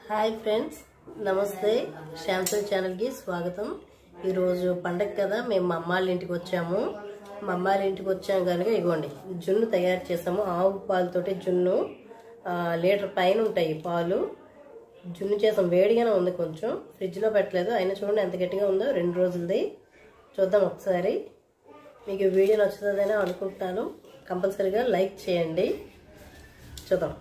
Hi friends, నమస్తే. Samsung ఛానల్కి స్వాగతం. ఈరోజు పండగ కదా, మేము మా అమ్మాళ్ళ ఇంటికి వచ్చాము. మా అమ్మాళ్ళ ఇంటికి వచ్చాము కనుక ఇగోండి జున్ను తయారు చేసాము. ఆవు పాలతోటి జున్ను, లీటర్ పైన ఉంటాయి పాలు. జున్ను చేసాం. వేడిగానే ఉంది, కొంచెం ఫ్రిడ్జ్లో పెట్టలేదు. అయినా చూడండి ఎంత గట్టిగా ఉందో. 2 రోజులది. చూద్దాం ఒకసారి. మీకు వీడియో నచ్చుతుందని అనుకుంటున్నాను. కంపల్సరీగా లైక్ చేయండి. చూద్దాం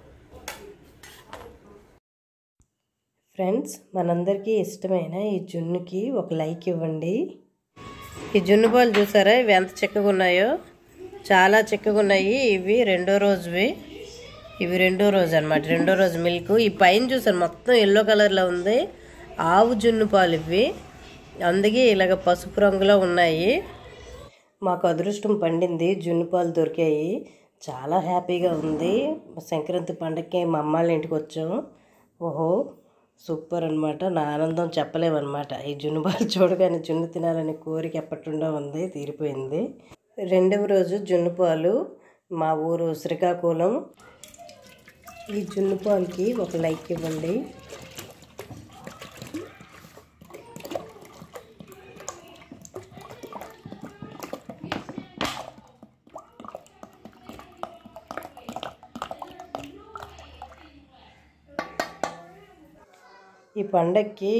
ఫ్రెండ్స్. మనందరికీ ఇష్టమైన ఈ జున్నుకి ఒక లైక్ ఇవ్వండి. ఈ జున్ను పాలు చూసారా, ఇవి ఎంత చిక్కగా ఉన్నాయో, చాలా చిక్కగా ఉన్నాయి. ఇవి రెండో రోజువి. ఇవి రెండో రోజు అనమాట, రెండో రోజు మిల్క్. ఈ పైన చూసారు మొత్తం ఎల్లో కలర్లో ఉంది. ఆవు జున్ను పాలు ఇవి, అందుకే ఇలాగ పసుపు రంగులో ఉన్నాయి. మాకు అదృష్టం పండింది, జున్ను పాలు దొరికాయి. చాలా హ్యాపీగా ఉంది. సంక్రాంతి పండగకి మా అమ్మాళ్ళ ఇంటికి వచ్చాము. ఓహో సూపర్ అనమాట. నా ఆనందం చెప్పలేమన్నమాట. ఈ జున్ను పాలు చూడగానే జున్ను తినాలని కోరిక ఎప్పటిండో ఉంది, తీరిపోయింది. రెండవ రోజు జున్ను పాలు, మా ఊరు శ్రీకాకుళం. ఈ జున్ను పాలకి ఒక లైక్ ఇవ్వండి. ఈ పండగకి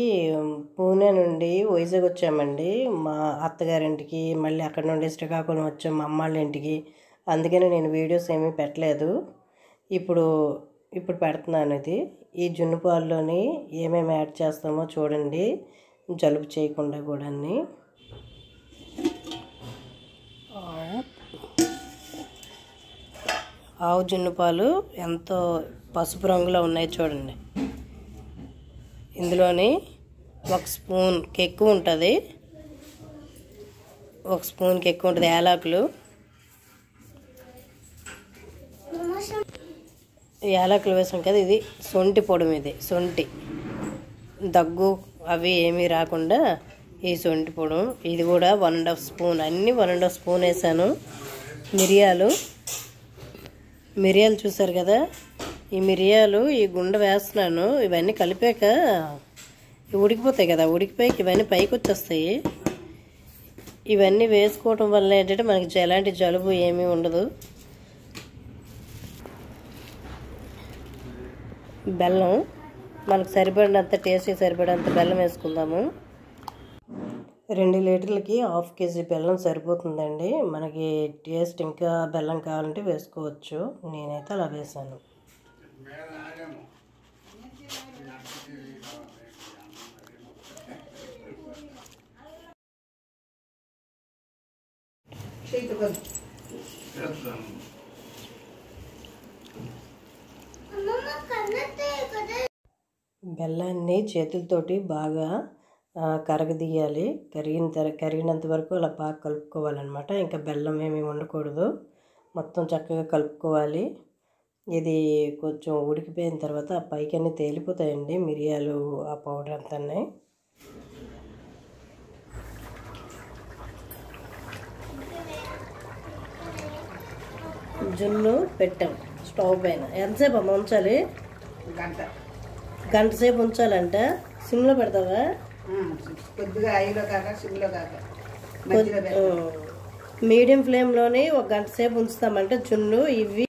పూణే నుండి వైజాగ్ వచ్చామండి, మా అత్తగారింటికి. మళ్ళీ అక్కడ నుండి శ్రీకాకుళం వచ్చాం మా అమ్మాళ్ళ ఇంటికి. అందుకని నేను వీడియోస్ ఏమీ పెట్టలేదు. ఇప్పుడు పెడుతున్నాను ఇది. ఈ జున్ను పాల్లోని ఏమేమి యాడ్ చేస్తామో చూడండి, జలుబు చేయకుండా కూడా. ఆవు జున్ను పాలు ఎంతో పసుపు రంగులో ఉన్నాయి చూడండి. ఇందులోని 1 స్పూన్కి ఎక్కువ ఉంటుంది, 1 స్పూన్కి ఎక్కువ ఉంటుంది యాలకులు. యాలకులు వేసాం కదా. ఇది సొంటి పొడి, ఇది సొంటి. దగ్గు అవి ఏమీ రాకుండా ఈ సొంటి పొడి. ఇది కూడా 1.5 స్పూన్, అన్నీ 1.5 స్పూన్ వేసాను. మిరియాలు చూసారు కదా, ఈ మిరియాలు ఈ గుండె వేస్తున్నాను. ఇవన్నీ కలిపాక ఉడికిపోతాయి కదా, ఉడికిపోయి ఇవన్నీ పైకి వచ్చేస్తాయి. ఇవన్నీ వేసుకోవటం వల్ల ఏంటంటే మనకి ఎలాంటి జలుబు ఏమీ ఉండదు. బెల్లం మనకు సరిపడినంత, టేస్ట్కి సరిపడినంత బెల్లం వేసుకుందాము. 2 లీటర్లకి 1/2 కేజీ బెల్లం సరిపోతుందండి. మనకి టేస్ట్ ఇంకా బెల్లం కావాలంటే వేసుకోవచ్చు. నేనైతే అలా వేసాను. బెల్లాన్ని చేతులతోటి బాగా కరగదీయాలి. కరిగినంత వరకు అలా బాగా కలుపుకోవాలన్నమాట. ఇంకా బెల్లం ఏమీ ఉండకూడదు, మొత్తం చక్కగా కలుపుకోవాలి. ఇది కొంచెం ఉడికిపోయిన తర్వాత ఆ పైకి అన్నీ తేలిపోతాయండి మిరియాలు, ఆ పౌడర్ అంతా. జున్ను పెట్టాం స్టవ్ పైన. ఎంతసేపు అమ్మ ఉంచాలి? గంట సేపు ఉంచాలంట. సిమ్లో పెడతావా? కొద్దిగా ఐలో కాక సిమ్లో కాక మీడియం ఫ్లేమ్లోనే 1 గంట సేపు ఉంచుతామంట జున్ను. ఇవి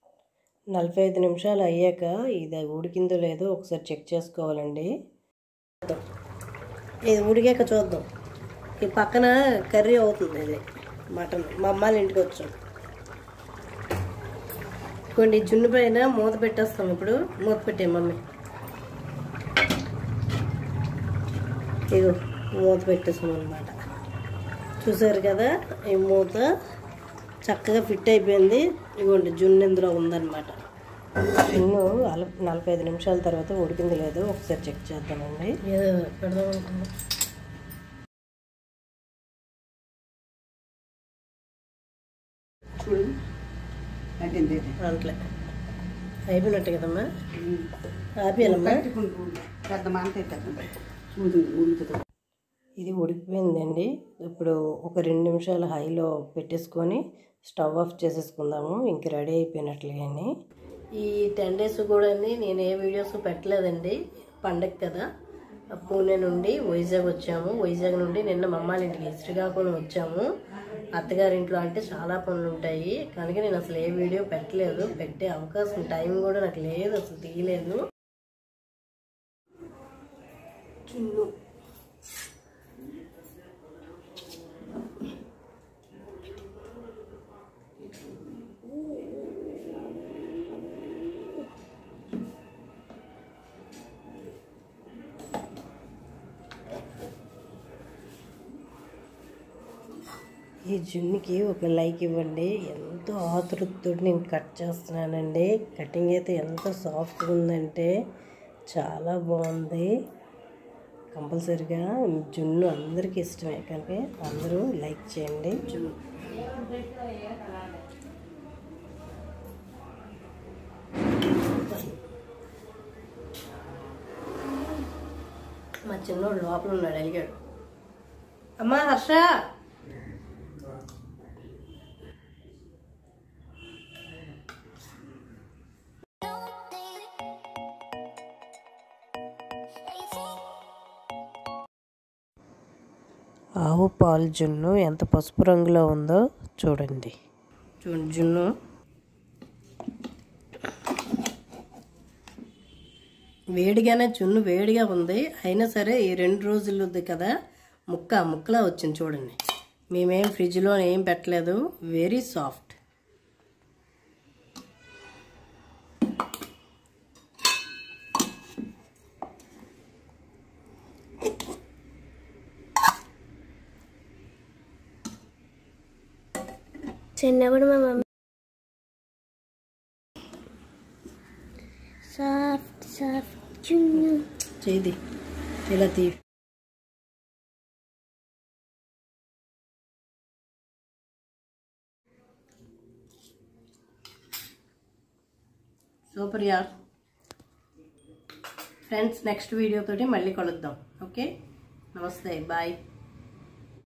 45 నిమిషాలు అయ్యాక ఇది ఉడికిందో లేదో ఒకసారి చెక్ చేసుకోవాలండి. ఇది ఉడికాక చూద్దాం. ఈ పక్కన కర్రీ అవుతుంది. ఇది మటన్. మా అమ్మాళ్ళ ఇంటికి వచ్చాం. కొన్ని జున్ను పైన మూత పెట్టేస్తాం. ఇప్పుడు మూత పెట్టే మమ్మీ. ఇగో మూత పెట్టేసాం అన్నమాట. చూసారు కదా, ఈ మూత చక్కగా ఫిట్ అయిపోయింది. ఇగోండి జున్ను ఇందులో ఉందన్నమాట. జున్ను 45 నిమిషాల తర్వాత ఉడికింది లేదో ఒకసారి చెక్ చేద్దామండి. ఏదో పెడదాం అనుకున్నాం. అంట్లే అయిపోయినట్టు కదమ్మా. ఆపేయాలమ్మా. ఇది ఉడికిపోయిందండి. ఇప్పుడు ఒక 2 నిమిషాలు హైలో పెట్టేసుకొని స్టవ్ ఆఫ్ చేసేసుకుందాము. ఇంక రెడీ అయిపోయినట్లే. ఈ 10 days కూడా నేను ఏ వీడియోస్ పెట్టలేదండి. పండగ కదా, పూణే నుండి వైజాగ్ వచ్చాము. వైజాగ్ నుండి నిన్న మా అమ్మాళ్ళ ఇంటికి శ్రీకాకుళం వచ్చాము. అత్తగారింట్లో అంటే చాలా పనులు ఉంటాయి కనుక నేను అసలు ఏ వీడియో పెట్టలేదు. పెట్టే అవకాశం టైం కూడా నాకు లేదు, అసలు తీయలేదు. చున్ను ఈ జున్నుకి ఒక లైక్ ఇవ్వండి. ఎంతో ఆతృతతో నేను కట్ చేస్తున్నానండి. కటింగ్ అయితే ఎంత సాఫ్ట్గా ఉందంటే చాలా బాగుంది. కంపల్సరిగా జున్ను అందరికీ ఇష్టమే కనుక అందరూ లైక్ చేయండి. జున్ను మా చిన్నోడు లోపల ఉన్నాడు, అడిగాడు అమ్మా హర్ష ఆవు పాలు జున్ను ఎంత పసుపు రంగులో ఉందో చూడండి. జున్ను వేడిగానే, జున్ను వేడిగా ఉంది. అయినా సరే ఈ 2 రోజులు కదా ముక్కలా వచ్చింది చూడండి. మేమేం ఫ్రిడ్జ్లో ఏం పెట్టలేదు. Very soft. చిన్నప్పుడు మా మమ్మీ సాఫ్ట్ చున్ను చేది ఇలా తీ. సూపర్ యార్ ఫ్రెండ్స్, నెక్స్ట్ వీడియో తోటి మళ్ళీ కలుద్దాం. ఓకే, నమస్తే, బాయ్.